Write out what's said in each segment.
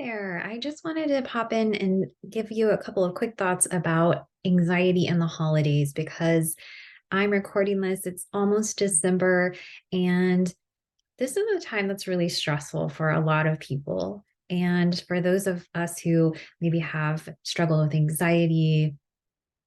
there. I just wanted to pop in and give you a couple of quick thoughts about anxiety in the holidays because I'm recording this. It's almost December, and this is a time that's really stressful for a lot of people. And for those of us who maybe have struggled with anxiety,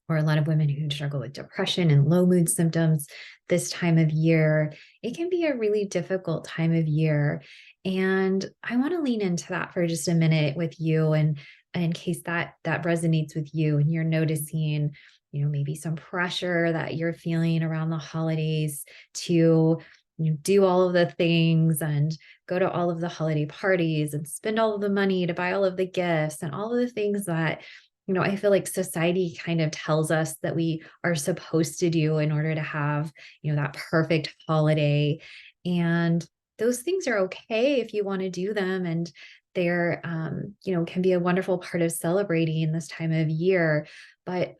or a lot of women who struggle with depression and low mood symptoms this time of year, it can be a really difficult time of year. And I want to lean into that for just a minute with you, and in case that resonates with you and you're noticing, maybe some pressure that you're feeling around the holidays to do all of the things and go to all of the holiday parties and spend all of the money to buy all of the gifts and all of the things that I feel like society kind of tells us that we are supposed to do in order to have, that perfect holiday. And those things are okay if you want to do them. And they're, can be a wonderful part of celebrating this time of year. But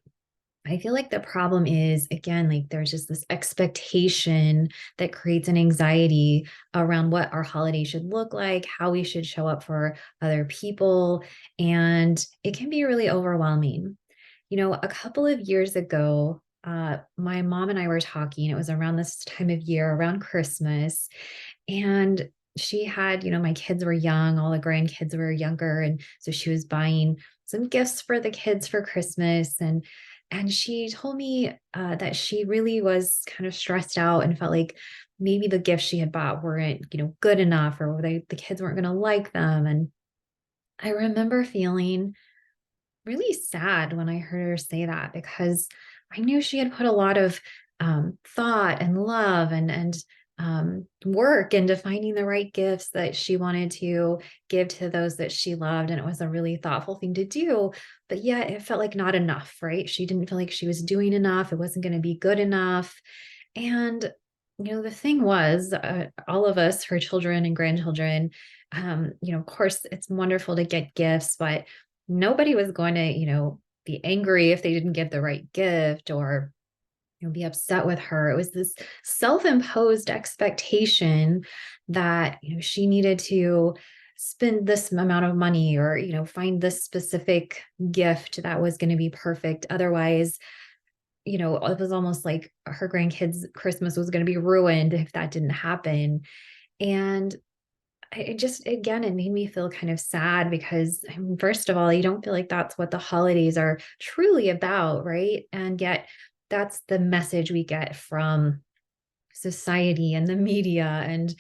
I feel like the problem is, again, like there's just this expectation that creates an anxiety around what our holiday should look like, how we should show up for other people. And it can be really overwhelming. A couple of years ago, my mom and I were talking. It was around this time of year, around Christmas. And she had, my kids were young, all the grandkids were younger. And so she was buying some gifts for the kids for Christmas. And she told me that she really was kind of stressed out and felt like maybe the gifts she had bought weren't, good enough, or the kids weren't going to like them. And I remember feeling really sad when I heard her say that, because I knew she had put a lot of thought and love and work into finding the right gifts that she wanted to give to those that she loved. And it was a really thoughtful thing to do. But yet it felt like not enough, right? She didn't feel like she was doing enough. It wasn't going to be good enough. And, the thing was, all of us, her children and grandchildren, of course, it's wonderful to get gifts, but nobody was going to, be angry if they didn't get the right gift, or be upset with her. It was this self-imposed expectation that, she needed to spend this amount of money, or, find this specific gift that was going to be perfect. Otherwise, it was almost like her grandkids' Christmas was going to be ruined if that didn't happen. And it just, again, it made me feel kind of sad because, I mean, first of all, you don't feel like that's what the holidays are truly about, right? And yet that's the message we get from society and the media, and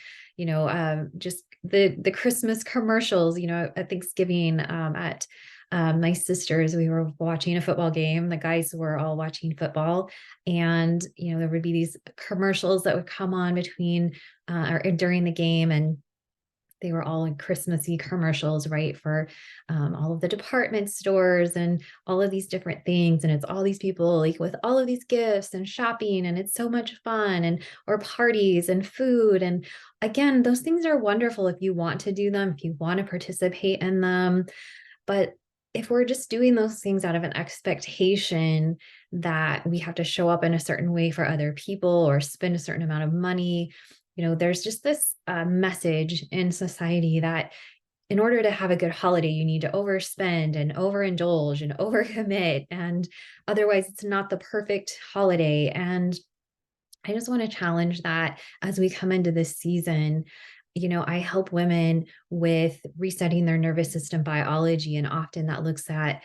just the Christmas commercials. At Thanksgiving, at my sister's, we were watching a football game. The guys were all watching football, and there would be these commercials that would come on between or during the game, and they were all in Christmassy commercials, right? For all of the department stores and all of these different things. And it's all these people like with all of these gifts and shopping, and it's so much fun, and or parties and food. And again, those things are wonderful if you want to do them, if you want to participate in them. But if we're just doing those things out of an expectation that we have to show up in a certain way for other people or spend a certain amount of money, there's just this message in society that in order to have a good holiday, you need to overspend and overindulge and overcommit. And otherwise, it's not the perfect holiday. And I just want to challenge that as we come into this season. I help women with resetting their nervous system biology, and often that looks at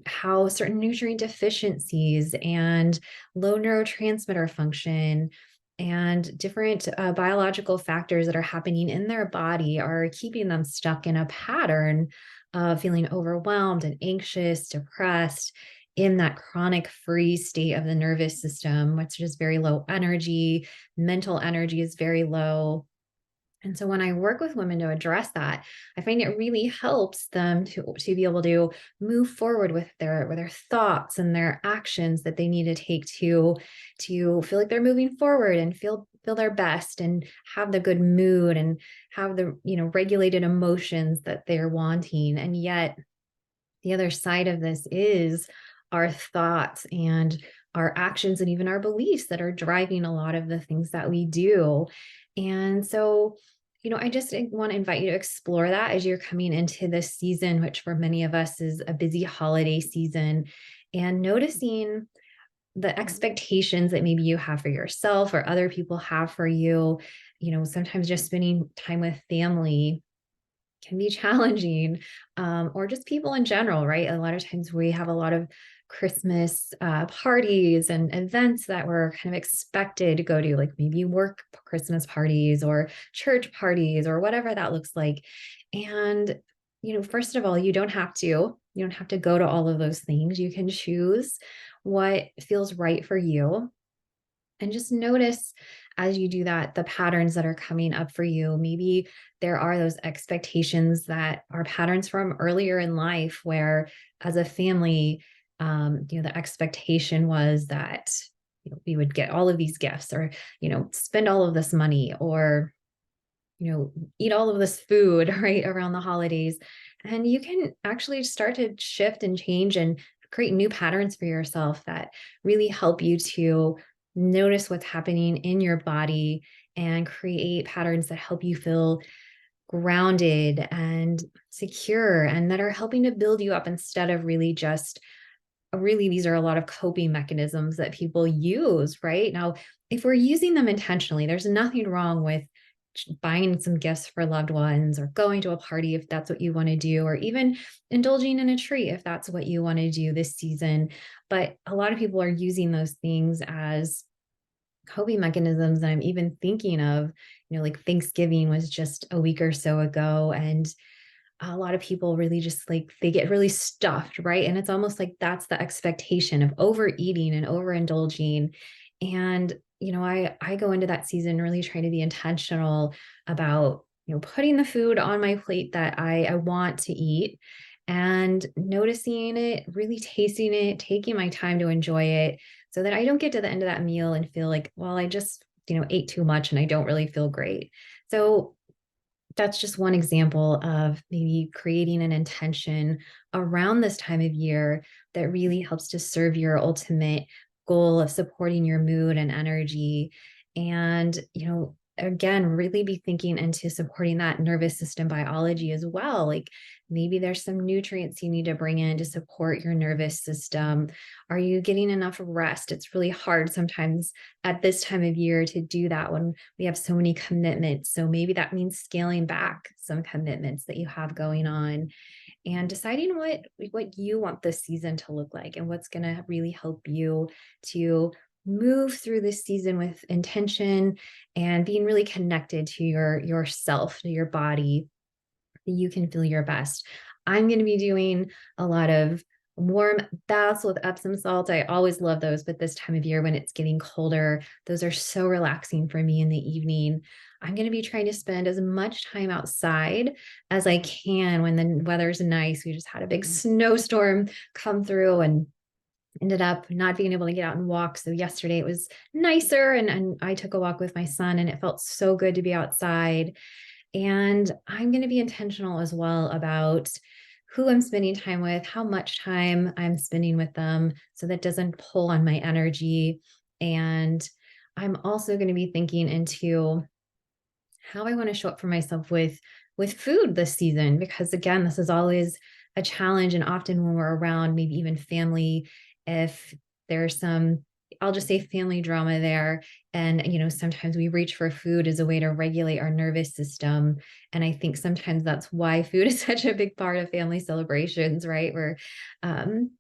how certain nutrient deficiencies and low neurotransmitter function and different biological factors that are happening in their body are keeping them stuck in a pattern of feeling overwhelmed and anxious, depressed, in that chronic freeze state of the nervous system, which is very low energy. Mental energy is very low. And so when I work with women to address that, I find it really helps them to be able to move forward with their thoughts and their actions that they need to take to feel like they're moving forward and feel their best and have the good mood and have the regulated emotions that they're wanting. And yet the other side of this is our thoughts and our actions and even our beliefs that are driving a lot of the things that we do. And so, I just want to invite you to explore that as you're coming into this season, which for many of us is a busy holiday season, and noticing the expectations that maybe you have for yourself or other people have for you. Sometimes just spending time with family can be challenging, or just people in general, right? A lot of times we have a lot of Christmas parties and events that we're kind of expected to go to, like maybe work Christmas parties or church parties or whatever that looks like. And, first of all, you don't have to go to all of those things. You can choose what feels right for you, and just notice as you do that, the patterns that are coming up for you. Maybe there are those expectations that are patterns from earlier in life where, as a family, the expectation was that we would get all of these gifts, or, spend all of this money, or, eat all of this food, right, around the holidays. And you can actually start to shift and change and create new patterns for yourself that really help you to notice what's happening in your body and create patterns that help you feel grounded and secure, and that are helping to build you up instead of really these are a lot of coping mechanisms that people use right now. If we're using them intentionally, there's nothing wrong with buying some gifts for loved ones, or going to a party if that's what you want to do, or even indulging in a treat if that's what you want to do this season. But a lot of people are using those things as coping mechanisms. And I'm even thinking of, like Thanksgiving was just a week or so ago, and a lot of people really just like they get really stuffed, right? And it's almost like that's the expectation of overeating and overindulging. And I go into that season really trying to be intentional about putting the food on my plate that I want to eat, and noticing it, really tasting it, taking my time to enjoy it, so that I don't get to the end of that meal and feel like, well, I just ate too much and I don't really feel great. So that's just one example of maybe creating an intention around this time of year that really helps to serve your ultimate goal of supporting your mood and energy. And, again, really be thinking into supporting that nervous system biology as well. Like maybe there's some nutrients you need to bring in to support your nervous system. Are you getting enough rest? It's really hard sometimes at this time of year to do that when we have so many commitments. So maybe that means scaling back some commitments that you have going on, and deciding what you want this season to look like, and what's going to really help you to move through this season with intention and being really connected to yourself, to your body, that you can feel your best. I'm going to be doing a lot of warm baths with Epsom salt. I always love those, but this time of year when it's getting colder, those are so relaxing for me in the evening. I'm going to be trying to spend as much time outside as I can when the weather's nice. We just had a big snowstorm come through and ended up not being able to get out and walk. So yesterday it was nicer, and I took a walk with my son, and it felt so good to be outside. And I'm going to be intentional as well about who I'm spending time with, how much time I'm spending with them, so that doesn't pull on my energy. And I'm also going to be thinking into how I want to show up for myself with food this season, because again, this is always a challenge. And often when we're around maybe even family, if there's some, I'll just say family drama there, and sometimes we reach for food as a way to regulate our nervous system. And I think sometimes that's why food is such a big part of family celebrations, right? Um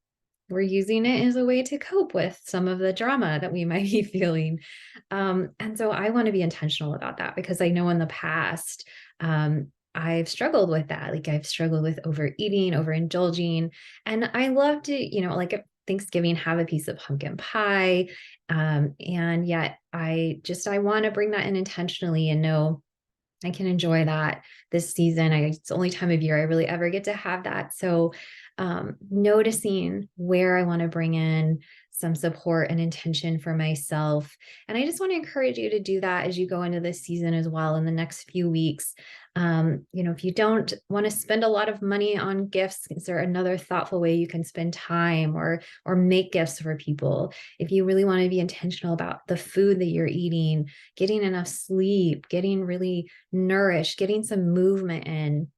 we're using it as a way to cope with some of the drama that we might be feeling. And so I want to be intentional about that, because I know in the past, I've struggled with that. Like I've struggled with overeating, overindulging. And I love to, like at Thanksgiving, have a piece of pumpkin pie. And yet I want to bring that in intentionally and know I can enjoy that this season. It's the only time of year I really ever get to have that. So, noticing where I want to bring in some support and intention for myself. And I just want to encourage you to do that as you go into this season as well in the next few weeks. If you don't want to spend a lot of money on gifts, is there another thoughtful way you can spend time or make gifts for people? If you really want to be intentional about the food that you're eating, getting enough sleep, getting really nourished, getting some movement in.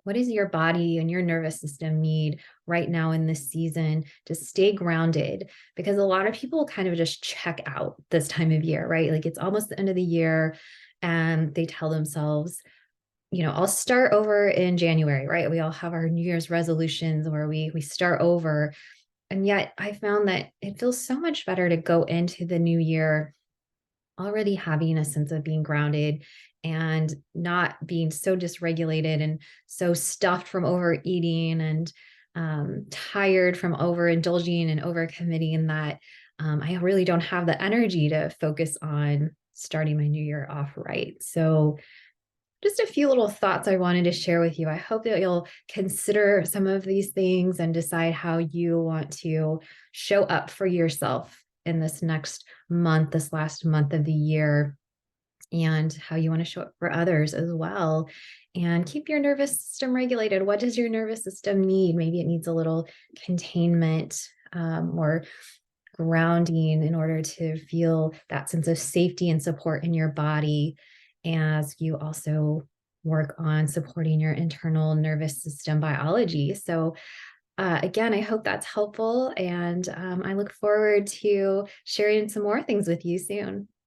What does your body and your nervous system need right now in this season to stay grounded? Because a lot of people kind of just check out this time of year, right? Like it's almost the end of the year and they tell themselves, I'll start over in January, right? We all have our New Year's resolutions where we start over. And yet I found that it feels so much better to go into the new year already having a sense of being grounded and not being so dysregulated and so stuffed from overeating and tired from overindulging and overcommitting that I really don't have the energy to focus on starting my new year off right. So just a few little thoughts I wanted to share with you. I hope that you'll consider some of these things and decide how you want to show up for yourself in this next month, this last month of the year, and how you want to show up for others as well. And keep your nervous system regulated. What does your nervous system need? Maybe it needs a little containment or grounding in order to feel that sense of safety and support in your body as you also work on supporting your internal nervous system biology. So, again, I hope that's helpful. And I look forward to sharing some more things with you soon.